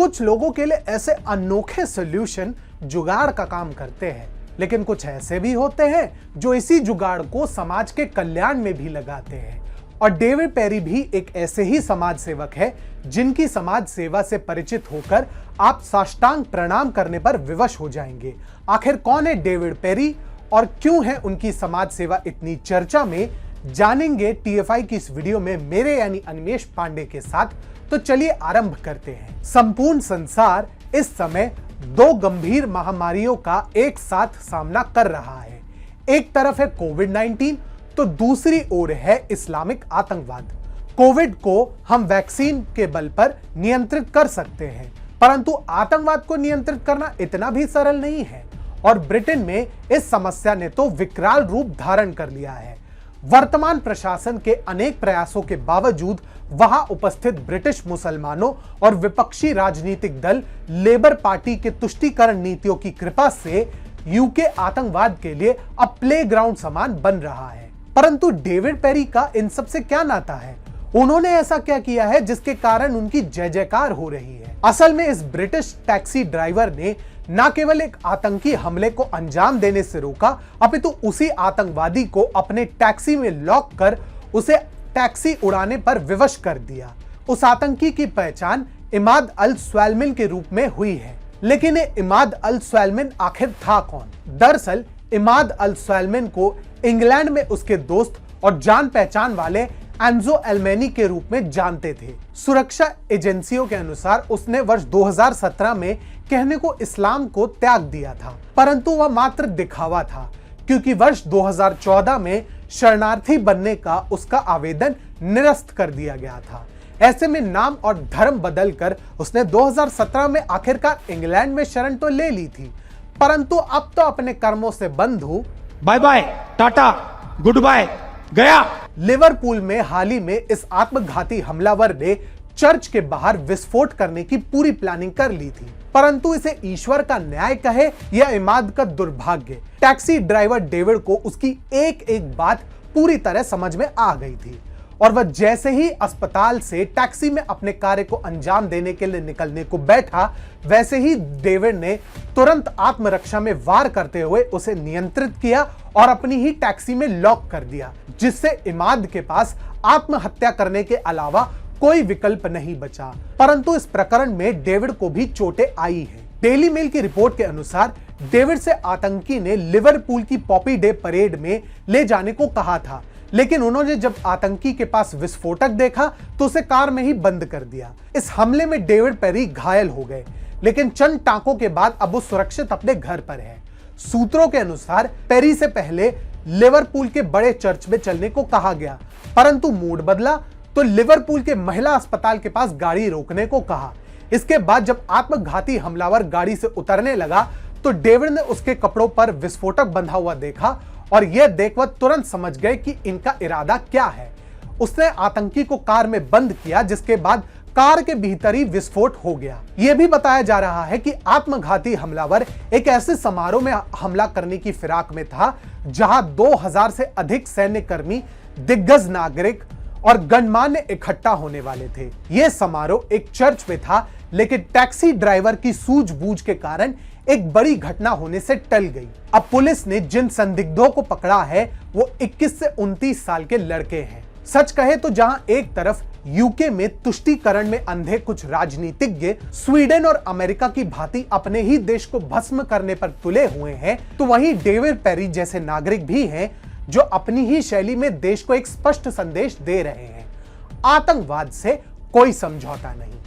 कुछ लोगों के लिए ऐसे अनोखे सॉल्यूशन जुगाड़ का काम करते हैं, लेकिन कुछ ऐसे भी होते हैं जो इसी जुगाड़ को समाज के कल्याण में भी लगाते हैं। और डेविड पेरी भी एक ऐसे ही समाज सेवक है जिनकी समाज सेवा से परिचित होकर आप साष्टांग प्रणाम करने पर विवश हो जाएंगे। आखिर कौन है डेविड पेरी और क्यों है उनकी समाज सेवा इतनी चर्चा में, जानेंगे टीएफआई की इस वीडियो में मेरे यानी अनिमेष पांडे के साथ। तो चलिए आरंभ करते हैं। संपूर्ण संसार इस समय दो गंभीर महामारियों का एक साथ सामना कर रहा है। एक तरफ है कोविड-19 तो दूसरी ओर है इस्लामिक आतंकवाद। कोविड को हम वैक्सीन के बल पर नियंत्रित कर सकते हैं, परंतु आतंकवाद को नियंत्रित करना इतना भी सरल नहीं है और ब्रिटेन में इस समस्या ने तो विकराल रूप धारण कर लिया है। वर्तमान प्रशासन के अनेक प्रयासों के बावजूद वहां उपस्थित ब्रिटिश मुसलमानों और विपक्षी राजनीतिक दल लेबर पार्टी के तुष्टीकरण नीतियों की कृपा से यूके आतंकवाद के लिए अब प्लेग्राउंड समान बन रहा है। परंतु डेविड पेरी का इन सब से क्या नाता है? उन्होंने ऐसा क्या किया है जिसके कारण उनकी जय जयकार हो रही है? असल में इस ब्रिटिश टैक्सी ड्राइवर ने न केवल एक आतंकी हमले को अंजाम देने से रोका, अपितु उसी आतंकवादी को अपने टैक्सी में लॉक कर उसे टैक्सी उड़ाने पर विवश कर दिया। उस आतंकी की पहचान इमाद अल स्वैलमिन के रूप में हुई है। लेकिन ये इमाद अल स्वैलमिन आखिर था कौन? दरअसल इमाद अल स्वैलमिन को इंग्लैंड में उसके दोस्त और जान पहचान वाले एंजो एल्मेनी के रूप में जानते थे। सुरक्षा एजेंसियों के अनुसार उसने वर्ष 2017 में कहने को इस्लाम को त्याग दिया था, परंतु वह मात्र दिखावा था, क्योंकि वर्ष 2014 में शरणार्थी बनने का उसका आवेदन निरस्त कर दिया गया था। ऐसे में नाम और धर्म बदलकर उसने 2017 में आखिरकार इंग्लैंड में शरण तो ले ली थी, परंतु अब तो अपने कर्मों से बंधु bye bye tata goodbye गया। लिवरपूल में हाल ही में इस आत्मघाती हमलावर ने चर्च के बाहर विस्फोट करने की पूरी प्लानिंग कर ली थी, परंतु इसे ईश्वर का न्याय कहे या इमाद का दुर्भाग्य, टैक्सी ड्राइवर डेविड को उसकी एक एक बात पूरी तरह समझ में आ गई थी और वह जैसे ही अस्पताल से टैक्सी में अपने कार्य को अंजाम देने के लिए निकलने को बैठा, वैसे ही डेविड ने तुरंत आत्मरक्षा में वार करते हुए उसे नियंत्रित किया और अपनी ही टैक्सी में लॉक कर दिया, जिससे इमाद के पास आत्महत्या करने के अलावा कोई विकल्प नहीं बचा। परंतु इस प्रकरण में डेविड को भी चोटें आई हैं। डेली मेल की रिपोर्ट के अनुसार डेविड से आतंकी ने लिवरपूल की पॉपी डे परेड में ले जाने को कहा था, लेकिन उन्होंने जब आतंकी के पास विस्फोटक देखा तो उसे कार में ही बंद कर दिया। इस हमले में डेविड पेरी घायल हो गए, लेकिन चंद टांकों के बाद अब वो सुरक्षित अपने घर पर है। सूत्रों के अनुसार पेरी से पहले लिवरपूल के बड़े चर्च में चलने को कहा गया, परंतु मूड बदला तो लिवरपूल के महिला अस्पताल के पास गाड़ी रोकने को कहा। इसके बाद जब आत्मघाती हमलावर गाड़ी से उतरने लगा तो डेविड ने उसके कपड़ों पर विस्फोटक बंधा हुआ देखा और यह देख वह तुरंत समझ गए कि इनका इरादा क्या है। उसने आतंकी को कार में बंद किया, जिसके बाद कार के भीतर ही विस्फोट हो गया। यह भी बताया जा रहा है कि आत्मघाती हमलावर एक ऐसे समारोह में हमला करने की फिराक में था जहां 2000 से अधिक सैन्य कर्मी, दिग्गज नागरिक और गणमान्य इकट्ठा होने वाले थे। यह समारोह एक चर्च में था, लेकिन टैक्सी ड्राइवर की सूझबूझ के कारण एक बड़ी घटना होने से टल गई। अब पुलिस ने जिन संदिग्धों को पकड़ा है वो 21 से 29 साल के लड़के हैं। सच कहे तो जहां एक तरफ यूके में तुष्टीकरण में अंधे कुछ राजनीतिज्ञ स्वीडन और अमेरिका की भांति अपने ही देश को भस्म करने पर तुले हुए हैं, तो वहीं डेविड पेरी जैसे नागरिक भी हैं जो अपनी ही शैली में देश को एक स्पष्ट संदेश दे रहे हैं, आतंकवाद से कोई समझौता नहीं।